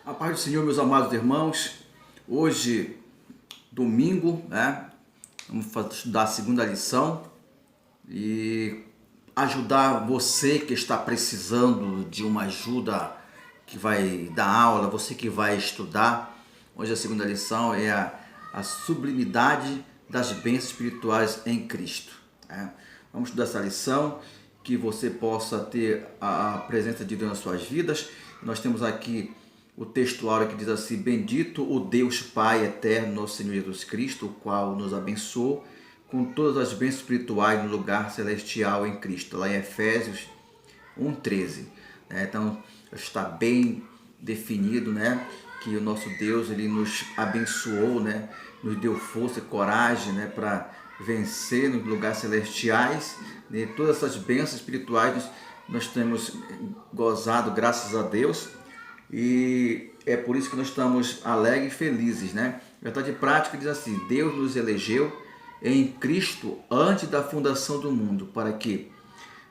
A paz do Senhor, meus amados irmãos. Hoje, domingo, vamos estudar a segunda lição e ajudar você que está precisando de uma ajuda, que vai dar aula, você que vai estudar. Hoje a segunda lição é a sublimidade das bênçãos espirituais em Cristo. Vamos estudar essa lição, que você possa ter a presença de Deus nas suas vidas. Nós temos aqui o textuário que diz assim: bendito o Deus Pai eterno, nosso Senhor Jesus Cristo, o qual nos abençoou com todas as bênçãos espirituais no lugar celestial em Cristo, lá em Efésios 1:13. Então está bem definido, que o nosso Deus, ele nos abençoou, nos deu força e coragem, para vencer nos lugares celestiais. Todas essas bênçãos espirituais nós temos gozado, graças a Deus. E é por isso que nós estamos alegres e felizes, A verdade prática diz assim: Deus nos elegeu em Cristo antes da fundação do mundo, para que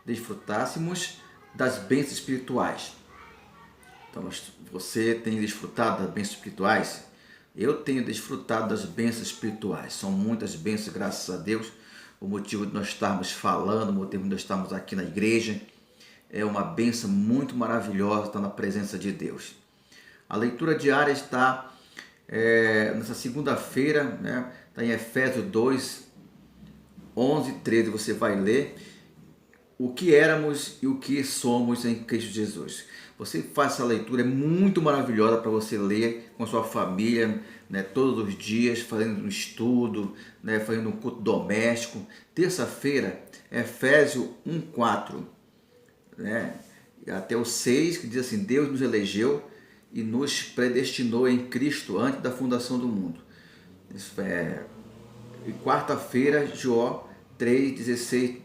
desfrutássemos das bênçãos espirituais. Então, você tem desfrutado das bênçãos espirituais? Eu tenho desfrutado das bênçãos espirituais. São muitas bênçãos, graças a Deus. O motivo de nós estarmos falando, o motivo de nós estarmos aqui na igreja, é uma bênção muito maravilhosa estar na presença de Deus. A leitura diária está nessa segunda-feira, está em Efésios 2, 11 e 13. Você vai ler o que éramos e o que somos em Cristo Jesus. Você faz essa leitura, é muito maravilhosa para você ler com a sua família, todos os dias, fazendo um estudo, fazendo um culto doméstico. Terça-feira, Efésios 1:4. Até o 6, que diz assim: Deus nos elegeu e nos predestinou em Cristo antes da fundação do mundo. Isso e quarta-feira, João 3:16,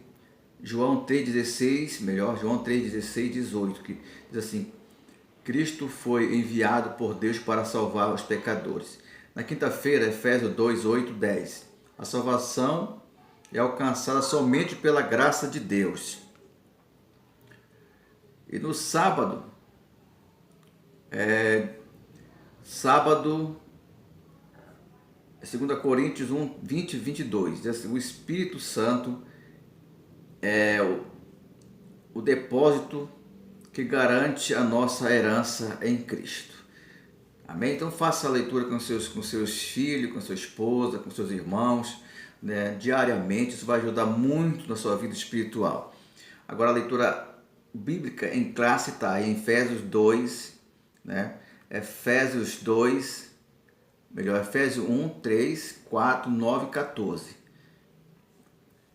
João 3:16, João 3:16, 18, que diz assim: Cristo foi enviado por Deus para salvar os pecadores. Na quinta-feira, Efésios 2, 8, 10. A salvação é alcançada somente pela graça de Deus. E no sábado, 2 Coríntios 1, 20 e 22, diz assim: o Espírito Santo é o depósito que garante a nossa herança em Cristo. Amém? Então faça a leitura com seus filhos, com sua esposa, com seus irmãos, diariamente. Isso vai ajudar muito na sua vida espiritual. Agora a leitura bíblica em classe está em Efésios 2, Efésios 1, 3, 4, 9 e 14.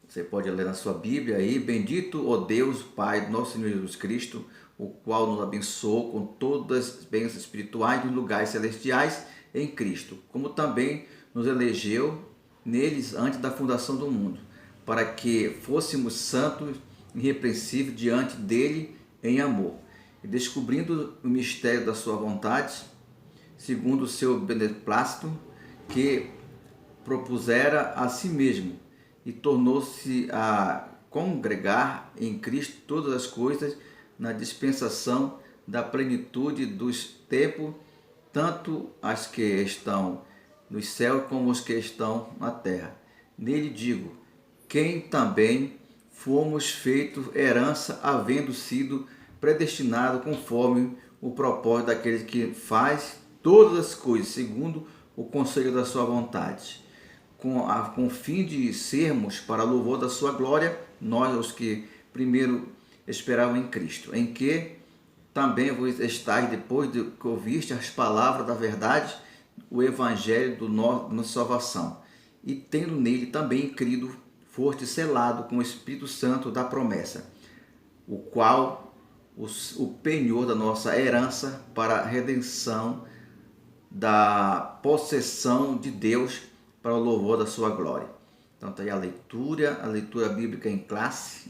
Você pode ler na sua Bíblia aí: bendito o Deus Pai do nosso Senhor Jesus Cristo, o qual nos abençoou com todas as bênçãos espirituais nos lugares celestiais em Cristo, como também nos elegeu neles antes da fundação do mundo, para que fôssemos santos irrepreensível diante dele em amor, e descobrindo o mistério da sua vontade, segundo o seu beneplácito, que propusera a si mesmo, e tornou-se a congregar em Cristo todas as coisas na dispensação da plenitude dos tempos, tanto as que estão nos céus como os que estão na terra. Nele digo, quem também fomos feitos herança, havendo sido predestinado conforme o propósito daquele que faz todas as coisas segundo o conselho da sua vontade, com o fim de sermos para louvor da sua glória, nós os que primeiro esperavam em Cristo, em que também vos estáis, depois de que ouviste as palavras da verdade, o evangelho da nossa salvação, e tendo nele também crido, foste selado com o Espírito Santo da promessa, o qual o penhor da nossa herança para a redenção da possessão de Deus, para o louvor da sua glória. Então está aí a leitura bíblica em classe,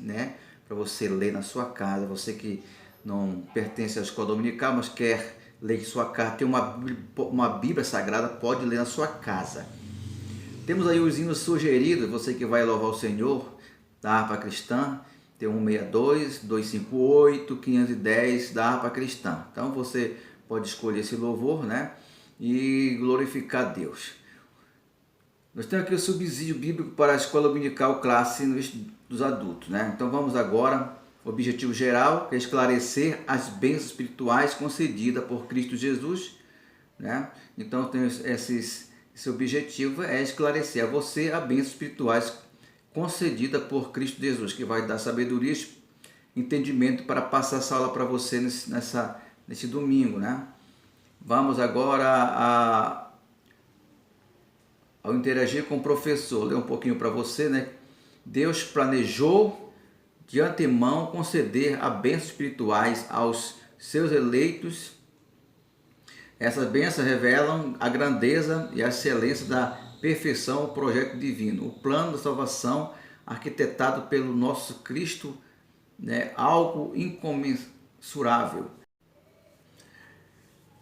para você ler na sua casa. Você que não pertence à escola dominical, mas quer ler em sua casa, tem uma Bíblia Sagrada, pode ler na sua casa. Temos aí os hinos sugeridos, você que vai louvar o Senhor, da harpa cristã. Tem 162, 258, 510 da harpa cristã. Então você pode escolher esse louvor, né? E glorificar Deus. Nós temos aqui o subsídio bíblico para a escola dominical classe dos adultos, né? Então vamos agora, o objetivo geral é esclarecer as bênçãos espirituais concedidas por Cristo Jesus, né? Então tem esse objetivo é esclarecer a você as bênçãos espirituais concedidas por Cristo Jesus, que vai dar sabedoria e entendimento para passar essa aula para você nesse domingo, né? Vamos agora ao interagir com o professor, ler um pouquinho para você, né? Deus planejou de antemão conceder a bênçãos espirituais aos seus eleitos. Essas bênçãos revelam a grandeza e a excelência da perfeição do projeto divino, o plano da salvação arquitetado pelo nosso Cristo, né? Algo incomensurável.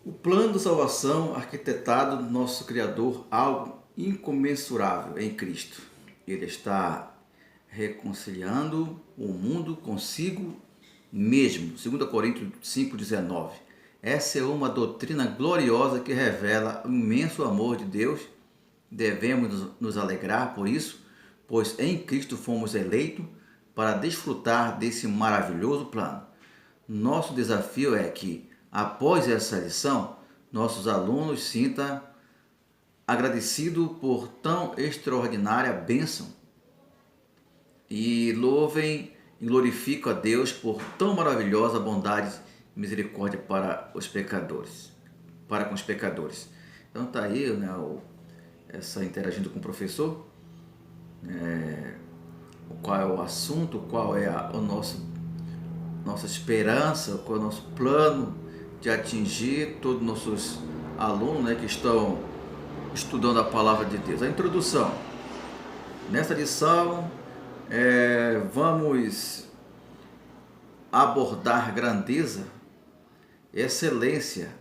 O plano da salvação arquitetado do nosso Criador, algo incomensurável em Cristo. Ele está reconciliando o mundo consigo mesmo. 2 Coríntios 5,19. Essa é uma doutrina gloriosa que revela o imenso amor de Deus. Devemos nos alegrar por isso, pois em Cristo fomos eleitos para desfrutar desse maravilhoso plano. Nosso desafio é que, após essa lição, nossos alunos sintam agradecido por tão extraordinária bênção e louvem e glorificam a Deus por tão maravilhosa bondade e misericórdia para com os pecadores. Então tá aí, né, essa interagindo com o professor, qual é o assunto, qual é nossa esperança, qual é o nosso plano de atingir todos os nossos alunos, né, que estão estudando a palavra de Deus. A introdução. Nesta lição, vamos abordar grandeza, excelência,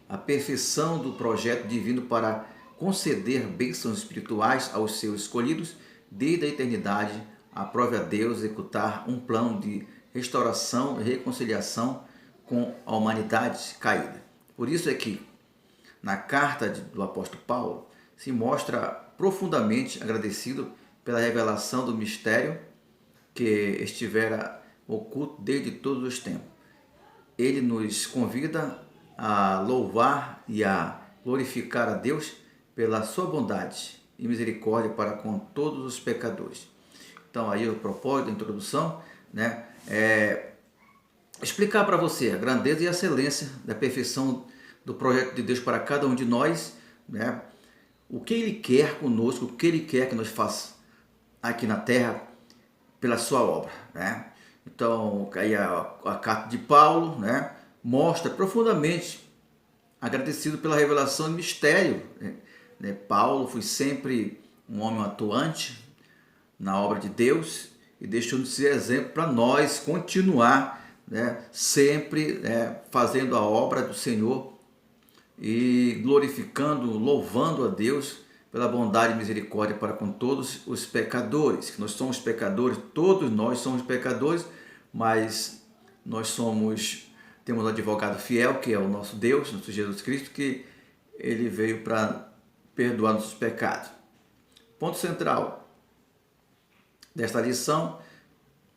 a perfeição do projeto divino para conceder bênçãos espirituais aos seus escolhidos desde a eternidade. Aprove a Deus executar um plano de restauração e reconciliação com a humanidade caída. Por isso é que na carta do apóstolo Paulo, se mostra profundamente agradecido pela revelação do mistério que estivera oculto desde todos os tempos. Ele nos convida a louvar e a glorificar a Deus pela sua bondade e misericórdia para com todos os pecadores. Então aí o propósito da introdução, né, é explicar para você a grandeza e a excelência da perfeição do projeto de Deus para cada um de nós, né? O que Ele quer conosco, o que Ele quer que nós façamos aqui na Terra pela sua obra, né? Então, aí a carta de Paulo, né, mostra profundamente agradecido pela revelação do mistério, né? Paulo foi sempre um homem atuante na obra de Deus e deixou de ser exemplo para nós continuar, né, sempre, né, fazendo a obra do Senhor e glorificando, louvando a Deus pela bondade e misericórdia para com todos os pecadores. Que nós somos pecadores, todos nós somos pecadores, mas nós temos um advogado fiel, que é o nosso Deus, nosso Jesus Cristo, que ele veio para perdoar nossos pecados. Ponto central desta lição: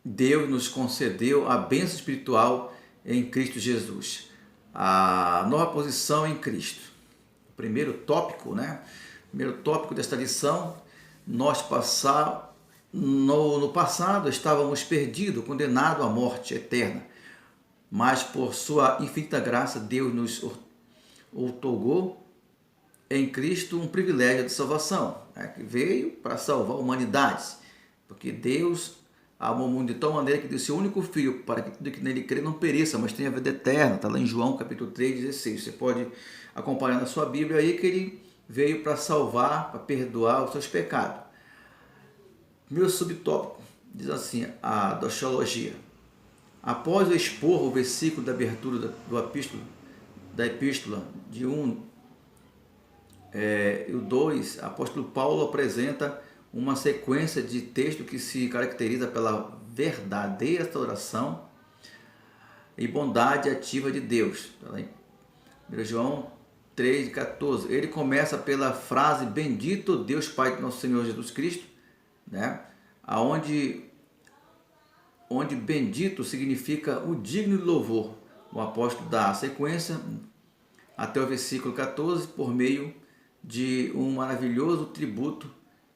Deus nos concedeu a bênção espiritual em Cristo Jesus. A nova posição em Cristo. O primeiro tópico, né? O primeiro tópico desta lição: no passado estávamos perdidos, condenados à morte eterna, mas por sua infinita graça Deus nos outorgou em Cristo um privilégio de salvação, né? Que veio para salvar a humanidade, porque Deus amou o mundo de tal maneira que deu seu único filho para que tudo que nele crê não pereça, mas tenha vida eterna. Está lá em João capítulo 3,16. Você pode acompanhar na sua Bíblia aí que ele veio para salvar, para perdoar os seus pecados. Meu subtópico diz assim, a doxologia. Após expor o versículo da abertura da epístola de 1 e o 2, apóstolo Paulo apresenta uma sequência de texto que se caracteriza pela verdadeira restauração e bondade ativa de Deus. 1 João 3,14. Ele começa pela frase: bendito Deus Pai do nosso Senhor Jesus Cristo, né? Onde bendito significa o digno de louvor. O apóstolo dá a sequência até o versículo 14 por meio de um maravilhoso tributo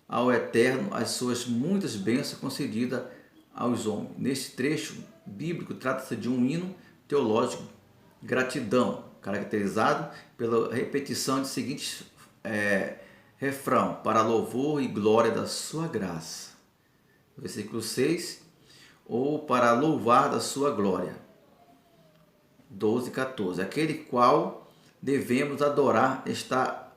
ao Eterno, as suas muitas bênçãos concedidas aos homens. Neste trecho bíblico trata-se de um hino teológico, gratidão, caracterizado pela repetição de seguintes refrão: para louvor e glória da sua graça. Versículo 6, ou para louvar da sua glória. 12, 14. Aquele qual devemos adorar está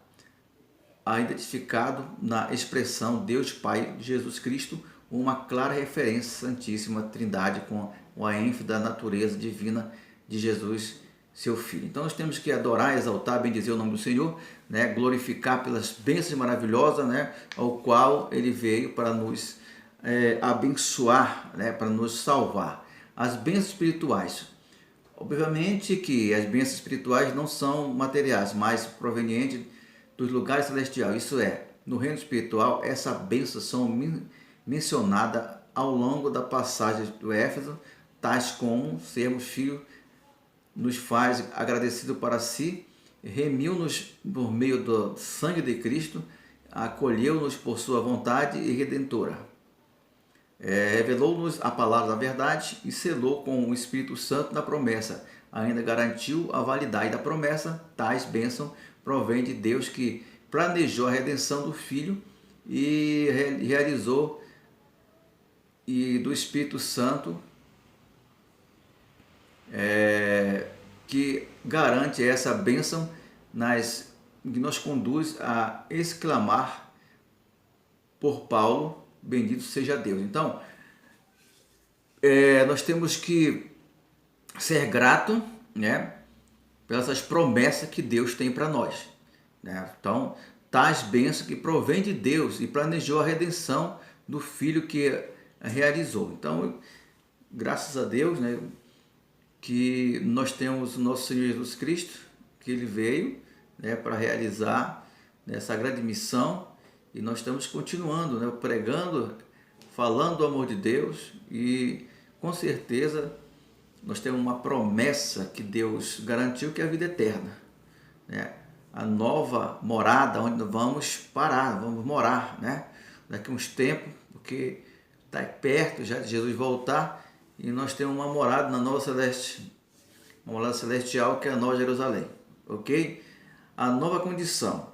identificado na expressão Deus Pai de Jesus Cristo, uma clara referência à Santíssima Trindade com a ênfase da natureza divina de Jesus, seu Filho. Então nós temos que adorar, exaltar, bendizer o nome do Senhor, né? Glorificar pelas bênçãos maravilosas, né? Ao qual Ele veio para nos abençoar, né? Para nos salvar. As bênçãos espirituais. Obviamente que as bênçãos espirituais não são materiais, mas provenientes dos lugares celestiais. Isso é, no reino espiritual, essas bênçãos são mencionadas ao longo da passagem do Éfeso, tais como sermos filhos, nos faz agradecido para si, remiu-nos por meio do sangue de Cristo, acolheu-nos por sua vontade e redentora. Revelou-nos a palavra da verdade e selou com o Espírito Santo da promessa. Ainda garantiu a validade da promessa. Tais bênçãos provém de Deus, que planejou a redenção do Filho e realizou, e do Espírito Santo, que garante essa bênção, que nos conduz a exclamar por Paulo: bendito seja Deus. Então, nós temos que ser grato, né, pelas promessas que Deus tem para nós, né? Então, tais bênçãos que provém de Deus e planejou a redenção do Filho que realizou. Então, graças a Deus, né, que nós temos o nosso Senhor Jesus Cristo, que Ele veio, né, para realizar essa grande missão, e nós estamos continuando, né, pregando, falando do amor de Deus, e com certeza nós temos uma promessa que Deus garantiu, que é a vida eterna, né? A nova morada onde vamos parar, vamos morar, né? Daqui a uns tempos, porque está perto já de Jesus voltar, e nós temos uma morada na nova celeste, uma morada celestial, que é a Nova Jerusalém, ok? A nova condição,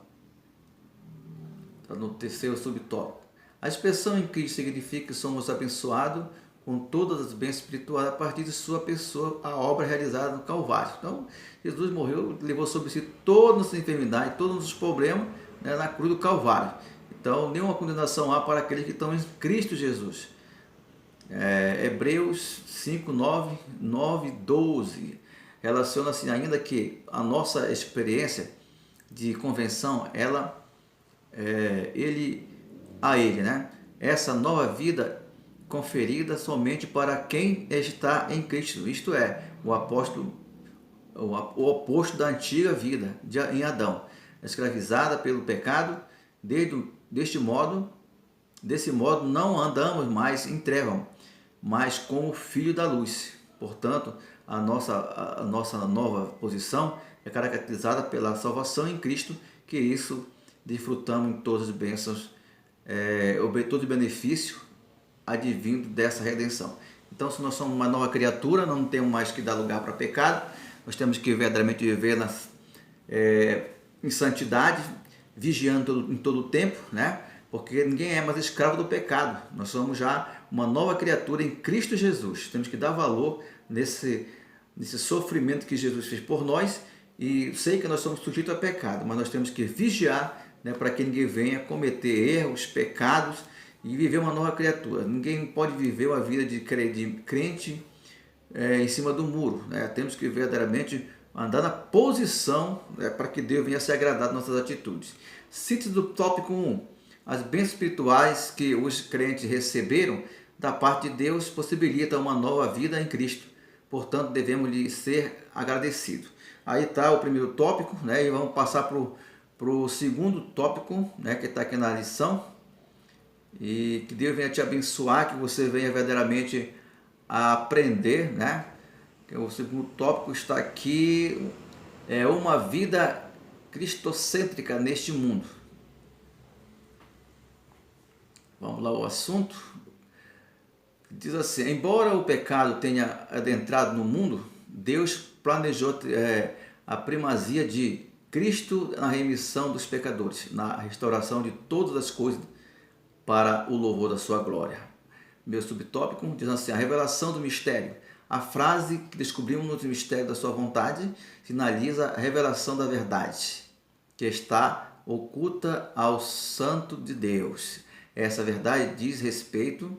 está no terceiro subtópico. A expressão em Cristo significa que somos abençoados com todas as bênçãos espirituais a partir de sua pessoa, a obra realizada no Calvário. Então, Jesus morreu, levou sobre si todas as enfermidades, todos os problemas, né, na cruz do Calvário. Então, nenhuma condenação há para aqueles que estão em Cristo Jesus. Hebreus 5, 9, 12 relaciona-se ainda que a nossa experiência de convenção, ele, né? Essa nova vida conferida somente para quem está em Cristo, isto é, o oposto da antiga vida em Adão, escravizada pelo pecado. Desse modo não andamos mais em trevas, mas como filho da luz. Portanto, a nossa nova posição é caracterizada pela salvação em Cristo, que isso desfrutamos em todas as bênçãos, todo o benefício advindo dessa redenção. Então, se nós somos uma nova criatura, não temos mais que dar lugar para pecado, nós temos que verdadeiramente viver em santidade, vigiando em todo o tempo, né? Porque ninguém é mais escravo do pecado. Nós somos já uma nova criatura em Cristo Jesus. Temos que dar valor nesse sofrimento que Jesus fez por nós, e sei que nós somos sujeitos a pecado, mas nós temos que vigiar, né, para que ninguém venha cometer erros, pecados, e viver uma nova criatura. Ninguém pode viver uma vida de crente em cima do muro, né? Temos que verdadeiramente andar na posição, né, para que Deus venha se agradar de nossas atitudes. Síntese do tópico 1. As bênçãos espirituais que os crentes receberam da parte de Deus possibilitam uma nova vida em Cristo. Portanto, devemos lhe ser agradecidos. aí está o primeiro tópico, né? E vamos passar para o segundo tópico, né? Que está aqui na lição. E que Deus venha te abençoar, que você venha verdadeiramente a aprender, né? O segundo tópico está aqui, é uma vida cristocêntrica neste mundo. Vamos lá ao assunto. Diz assim: embora o pecado tenha adentrado no mundo, Deus planejou a primazia de Cristo na remissão dos pecadores, na restauração de todas as coisas para o louvor da sua glória. Meu subtópico diz assim: a revelação do mistério. A frase que descobrimos no mistério da sua vontade sinaliza a revelação da verdade, que está oculta ao santo de Deus. Essa verdade diz respeito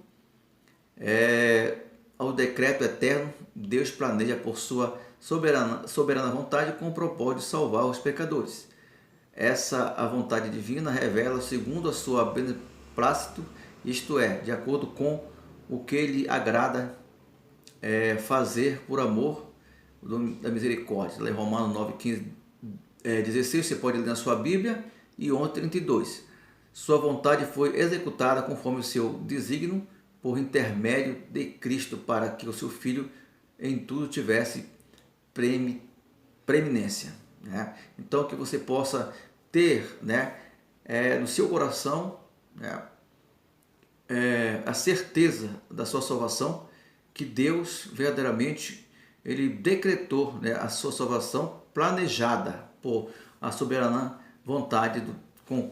ao decreto eterno. Deus planeja por sua soberana vontade com o propósito de salvar os pecadores. Essa a vontade divina revela segundo a sua beneplácito, isto é, de acordo com o que lhe agrada fazer por amor da misericórdia. Lá em Romanos 9, 15, 16, você pode ler na sua Bíblia, e 11, 32. Sua vontade foi executada conforme o seu desígnio por intermédio de Cristo, para que o seu Filho em tudo tivesse preeminência. Né? Então, que você possa ter, né, no seu coração, né, a certeza da sua salvação, que Deus verdadeiramente ele decretou, né, a sua salvação planejada por a soberana vontade com o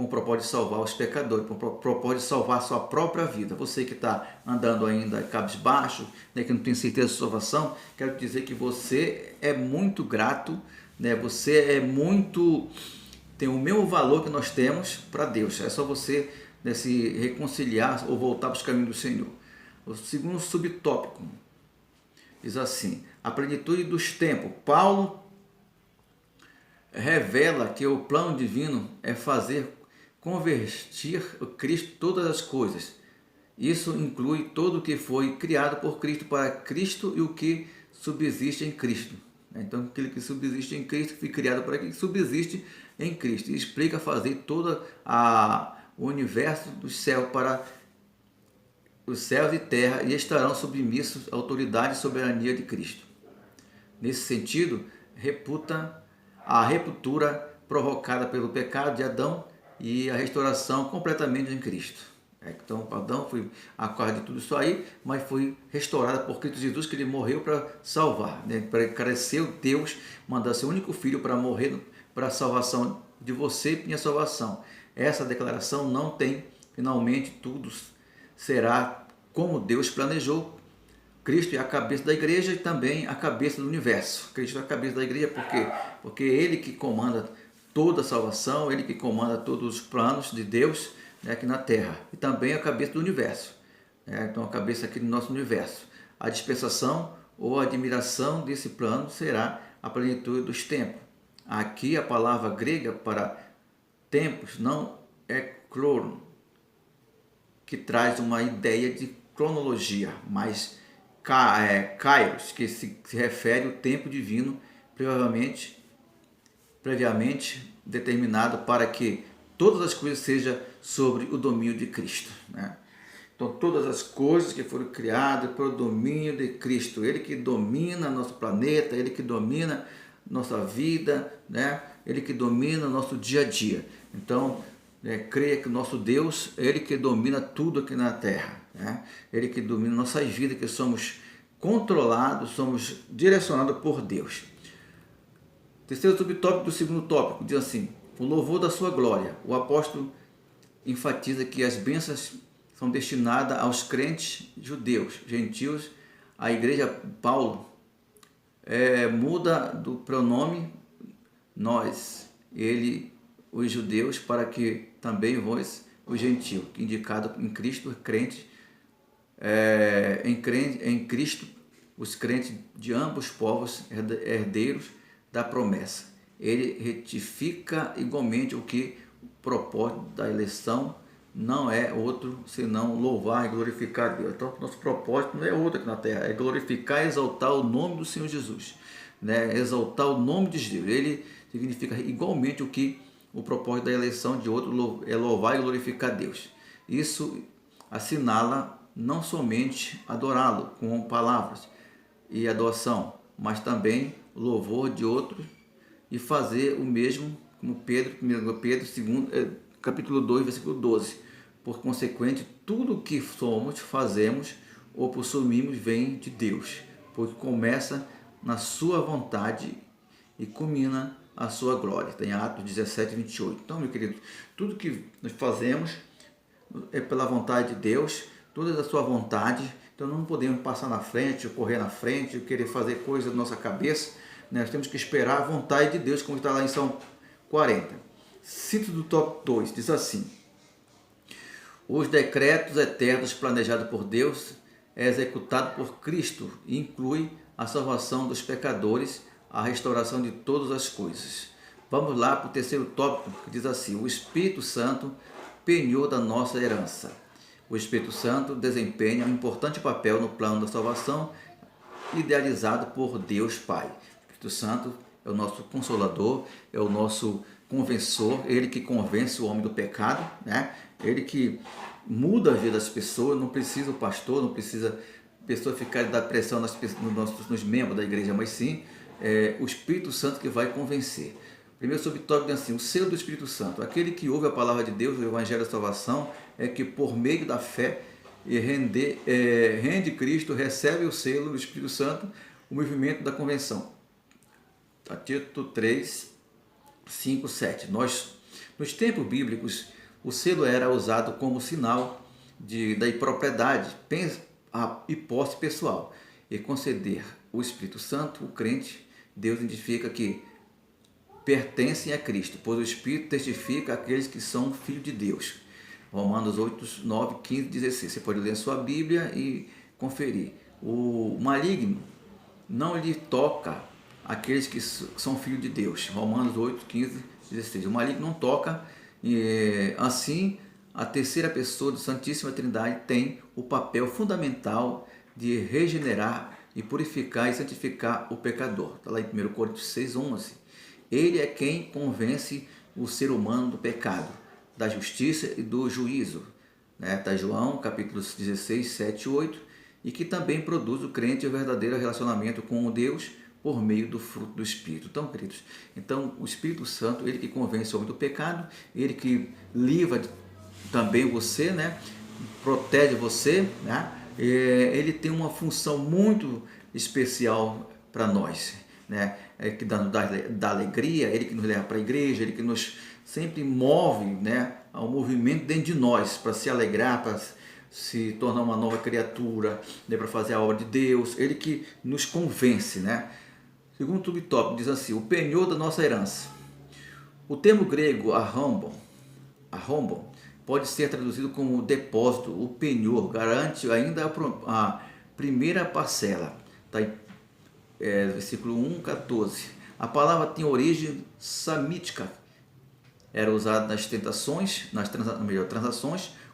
propósito de salvar os pecadores, com o propósito de salvar a sua própria vida. Você que está andando ainda cabisbaixo, né, que não tem certeza de salvação, quero dizer que você é muito grato, né, você tem o mesmo valor que nós temos para Deus. É só você, né, se reconciliar ou voltar para os caminhos do Senhor. O segundo subtópico diz assim: a plenitude dos tempos. Paulo revela que o plano divino é fazer convertir o Cristo todas as coisas. Isso inclui todo o que foi criado por Cristo para Cristo e o que subsiste em Cristo. Então, aquilo que subsiste em Cristo foi criado para aquilo que subsiste em Cristo. E explica fazer todo o universo do céu para os céus e terra, e estarão submissos à autoridade e soberania de Cristo. Nesse sentido, reputa a ruptura provocada pelo pecado de Adão e a restauração completamente em Cristo. Então, Adão foi a causa de tudo isso aí, mas foi restaurada por Cristo Jesus, que ele morreu para salvar, né? Para encarecer Deus, mandar seu único filho para morrer para a salvação de você e minha salvação. Essa declaração não tem, finalmente, tudo será como Deus planejou. Cristo é a cabeça da igreja e também a cabeça do universo. Cristo é a cabeça da igreja porque Ele que comanda toda a salvação, Ele que comanda todos os planos de Deus, né, aqui na terra. E também a cabeça do universo. Né? Então a cabeça aqui do nosso universo. A dispensação ou a admiração desse plano será a plenitude dos tempos. Aqui a palavra grega para tempos não é cloro, que traz uma ideia de cronologia, mas kairos, que se refere ao tempo divino previamente determinado para que todas as coisas sejam sobre o domínio de Cristo. Né? Então, todas as coisas que foram criadas pelo domínio de Cristo, Ele que domina nosso planeta, Ele que domina nossa vida, né? Ele que domina nosso dia a dia. Então, creia que o nosso Deus, Ele que domina tudo aqui na terra, né? Ele que domina nossas vidas, que somos controlados, somos direcionados por Deus. Terceiro subtópico do segundo tópico diz assim: o louvor da sua glória. O apóstolo enfatiza que as bênçãos são destinadas aos crentes judeus, gentios. A igreja Paulo muda do pronome nós, ele, os judeus, para que também vós, os gentios, indicado em Cristo, crentes, em Cristo, os crentes de ambos os povos, herdeiros da promessa. Ele retifica igualmente o que o propósito da eleição não é outro senão louvar e glorificar Deus. Então, nosso propósito não é outro aqui na terra, é glorificar e exaltar o nome do Senhor Jesus. né, exaltar o nome de Deus. Ele significa igualmente o que o propósito da eleição de outro é louvar e glorificar Deus. Isso assinala não somente adorá-lo com palavras e adoração, mas também louvor de outros e fazer o mesmo, como Pedro, 1 Pedro 2, capítulo 2, versículo 12. Por consequente, tudo o que somos, fazemos ou possuímos vem de Deus, porque começa na sua vontade e culmina a sua glória. Tem Atos 17, 28. Então, meu querido, tudo que nós fazemos é pela vontade de Deus, tudo é da sua vontade. Então não podemos passar na frente, correr na frente, querer fazer coisa da nossa cabeça. Nós temos que esperar a vontade de Deus, como está lá em Salmo 40. Cito do top 2, diz assim: os decretos eternos planejados por Deus é executado por Cristo e inclui a salvação dos pecadores, a restauração de todas as coisas. Vamos lá para o terceiro tópico, que diz assim: o Espírito Santo, penhor da nossa herança. O Espírito Santo desempenha um importante papel no plano da salvação idealizado por Deus Pai. O Espírito Santo é o nosso consolador, é o nosso convencedor, ele que convence o homem do pecado, né? Ele que muda a vida das pessoas. Não precisa o pastor, não precisa a pessoa ficar dar pressão nos membros da igreja, mas sim o Espírito Santo que vai convencer. Primeiro subtópico é assim: o selo do Espírito Santo. Aquele que ouve a palavra de Deus, o Evangelho da Salvação, é que por meio da fé e rende Cristo, recebe o selo do Espírito Santo, o movimento da convenção. Tito 3, 5, 7. Nos tempos bíblicos, o selo era usado como sinal da propriedade e posse pessoal. E conceder o Espírito Santo, o crente, Deus identifica que pertencem a Cristo, pois o Espírito testifica àqueles que são filhos de Deus. Romanos 8, 9, 15, 16. Você pode ler a sua Bíblia e conferir. O maligno não lhe toca aqueles que são filhos de Deus. Romanos 8, 15, 16. O maligno não toca. Assim, a terceira pessoa da Santíssima Trindade tem o papel fundamental de regenerar e purificar e santificar o pecador. Está lá em 1 Coríntios 6, 11. Ele é quem convence o ser humano do pecado, da justiça e do juízo. Está João, capítulos 16, 7 e 8, e que também produz o crente o verdadeiro relacionamento com o Deus por meio do fruto do Espírito. Então, queridos, o Espírito Santo, ele que convence o homem do pecado, ele que livra também você, né? Protege você, né? Ele tem uma função muito especial para nós, né? Que dá alegria, ele que nos leva para a igreja, ele que nos sempre move, né, ao movimento dentro de nós, para se alegrar, para se tornar uma nova criatura, né, para fazer a obra de Deus. Ele que nos convence, né? Segundo subtópico, diz assim: o penhor da nossa herança. O termo grego arrombon, pode ser traduzido como depósito. O penhor garante ainda a primeira parcela. Está em versículo 1, 14. A palavra tem origem samítica. Era usada nas transações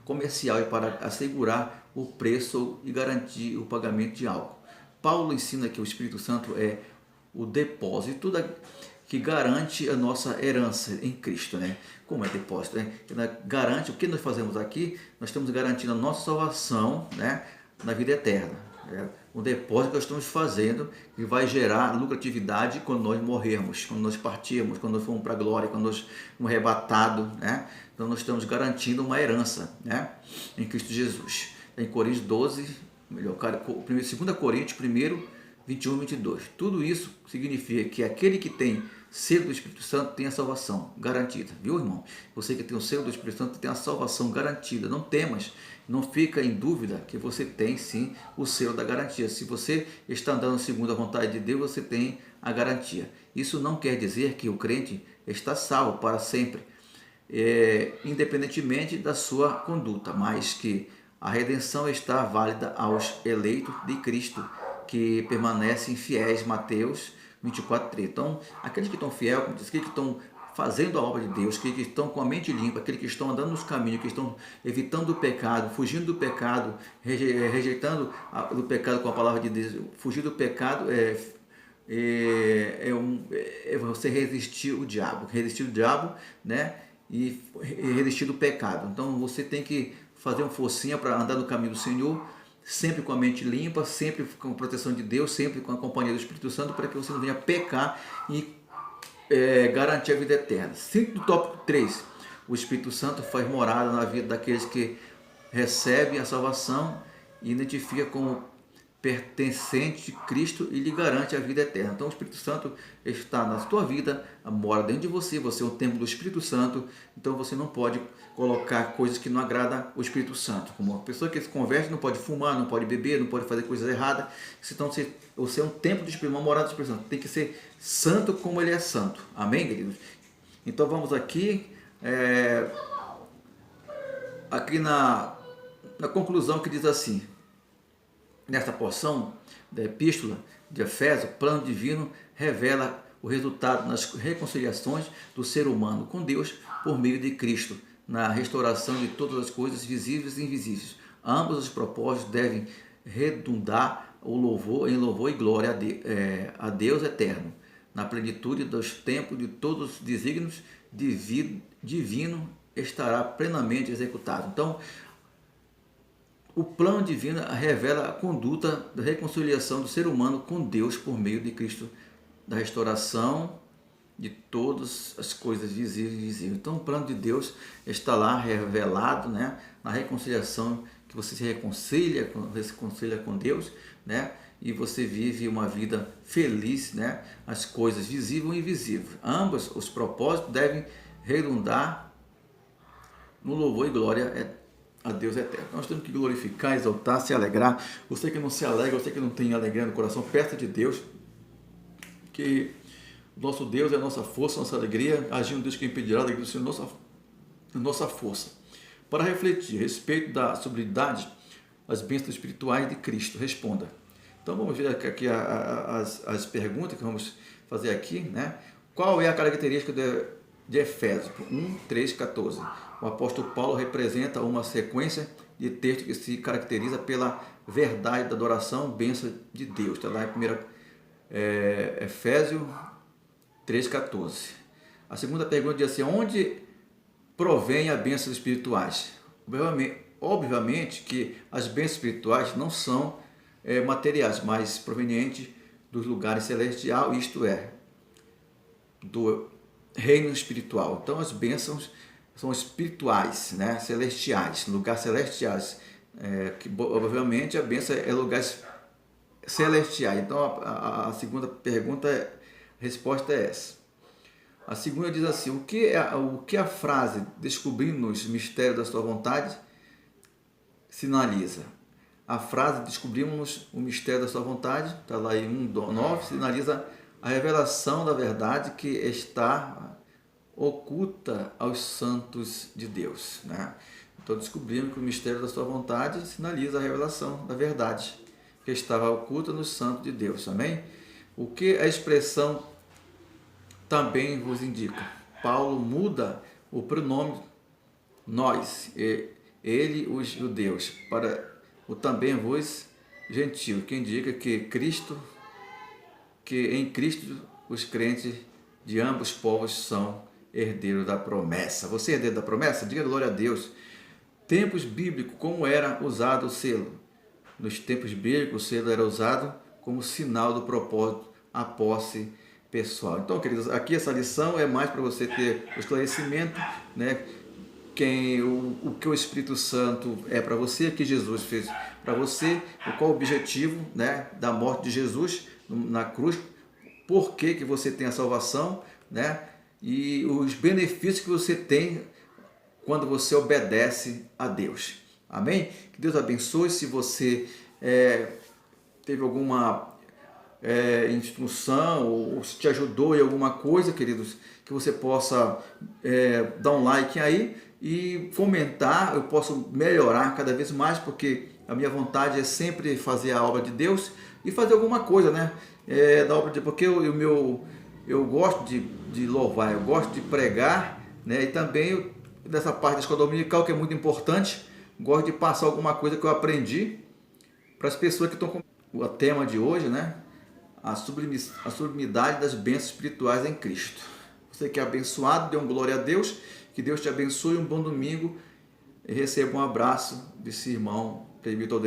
comerciais para assegurar o preço e garantir o pagamento de algo. Paulo ensina que o Espírito Santo é o depósito que garante a nossa herança em Cristo, né? Como é depósito? Garante o que nós fazemos aqui. Nós estamos garantindo a nossa salvação, né, na vida eterna. O depósito que nós estamos fazendo, que vai gerar lucratividade quando nós morrermos, quando nós partirmos, quando nós formos para a glória, quando nós formos arrebatados, né? Então nós estamos garantindo uma herança, né, em Cristo Jesus. Em Coríntios 12, 2 Coríntios 1, 21 e 22. Tudo isso significa que aquele que tem selo do Espírito Santo tem a salvação garantida, viu, irmão? Você que tem o selo do Espírito Santo tem a salvação garantida. Não temas, não fica em dúvida que você tem sim o selo da garantia. Se você está andando segundo a vontade de Deus, você tem a garantia. Isso não quer dizer que o crente está salvo para sempre, independentemente da sua conduta, mas que a redenção está válida aos eleitos de Cristo, que permanecem fiéis. Mateus 24, 3. Então, aqueles que estão fiéis, como diz, aqueles que estão fazendo a obra de Deus, aqueles que estão com a mente limpa, aqueles que estão andando nos caminhos, que estão evitando o pecado, fugindo do pecado, rejeitando o pecado com a palavra de Deus, fugir do pecado, é você resistir o diabo, né? E resistir do pecado. Então você tem que fazer uma forcinha para andar no caminho do Senhor, sempre com a mente limpa, sempre com a proteção de Deus, sempre com a companhia do Espírito Santo, para que você não venha pecar e garantir a vida eterna. 5 do tópico 3. O Espírito Santo faz morada na vida daqueles que recebem a salvação e identifica como pertencente de Cristo e lhe garante a vida eterna. Então o Espírito Santo está na tua vida, mora dentro de você, você é um templo do Espírito Santo, então você não pode colocar coisas que não agradam o Espírito Santo. Como uma pessoa que se converte não pode fumar, não pode beber, não pode fazer coisas erradas. Então você é um templo do Espírito, uma morada do Espírito Santo. Tem que ser santo como ele é santo. Amém, queridos? Então vamos aqui, na conclusão, que diz assim: nesta porção da epístola de Efésios, o plano divino revela o resultado nas reconciliações do ser humano com Deus por meio de Cristo, na restauração de todas as coisas visíveis e invisíveis. Ambos os propósitos devem redundar em louvor e glória a Deus eterno, na plenitude dos tempos de todos os desígnios divino estará plenamente executado. Então, o plano divino revela a conduta da reconciliação do ser humano com Deus por meio de Cristo, da restauração de todas as coisas visíveis e invisíveis. Então o plano de Deus está lá revelado, né, na reconciliação, que você se reconcilia com Deus, né, e você vive uma vida feliz, né, as coisas visíveis e invisíveis. Ambos os propósitos devem redundar no louvor e glória a Deus eterno. Nós temos que glorificar, exaltar, se alegrar. Você que não se alegra, você que não tem alegria no coração, peça de Deus, que nosso Deus é a nossa força, nossa alegria. Agindo Deus, que impedirá a alegria do Senhor, nossa força. Para refletir a respeito da sobriedade, as bênçãos espirituais de Cristo, responda. Então vamos ver aqui as perguntas que vamos fazer aqui, né? Qual é a característica de Efésios 1, 3, 14? O apóstolo Paulo representa uma sequência de textos que se caracteriza pela verdade da adoração, bênção de Deus. Está lá em 1 Efésios 3, 14. A segunda pergunta diz assim: onde provém as bênçãos espirituais? Obviamente que as bênçãos espirituais não são materiais, mas provenientes dos lugares celestiais, isto é, do reino espiritual. Então as bênçãos são espirituais, né? Celestiais, lugares celestiais. Que obviamente a bênção é lugares celestiais. Então a segunda pergunta, a resposta é essa. A segunda diz assim: o que a frase descobrindo os mistérios da sua vontade sinaliza? A frase descobrimos o mistério da sua vontade, está lá em 1:9, sinaliza a revelação da verdade que está oculta aos santos de Deus, né? Então descobrimos que o mistério da sua vontade sinaliza a revelação da verdade que estava oculta nos santos de Deus, amém? O que a expressão também vos indica? Paulo muda o pronome nós, ele, os judeus, para o também vos gentil, que indica que em Cristo os crentes de ambos os povos são herdeiros da promessa. Você é herdeiro da promessa? Diga glória a Deus. Tempos bíblicos, como era usado o selo? Nos tempos bíblicos, o selo era usado como sinal do propósito, a posse pessoal. Então, queridos, aqui essa lição é mais para você ter o esclarecimento, né? O que o Espírito Santo é para você, o que Jesus fez para você, qual o objetivo, né, da morte de Jesus na cruz, por que você tem a salvação, né, e os benefícios que você tem quando você obedece a Deus. Amém? Que Deus abençoe. Se você teve alguma instrução ou se te ajudou em alguma coisa, queridos, que você possa dar um like aí e comentar. Eu posso melhorar cada vez mais, porque a minha vontade é sempre fazer a obra de Deus e fazer alguma coisa, né? Da obra de, porque eu gosto de louvar, eu gosto de pregar, né? E também dessa parte da escola dominical, que é muito importante, gosto de passar alguma coisa que eu aprendi para as pessoas que estão com o tema de hoje, né? a sublimidade das bênçãos espirituais em Cristo. Você que é abençoado, dê um glória a Deus, que Deus te abençoe, um bom domingo e receba um abraço desse irmão presbítero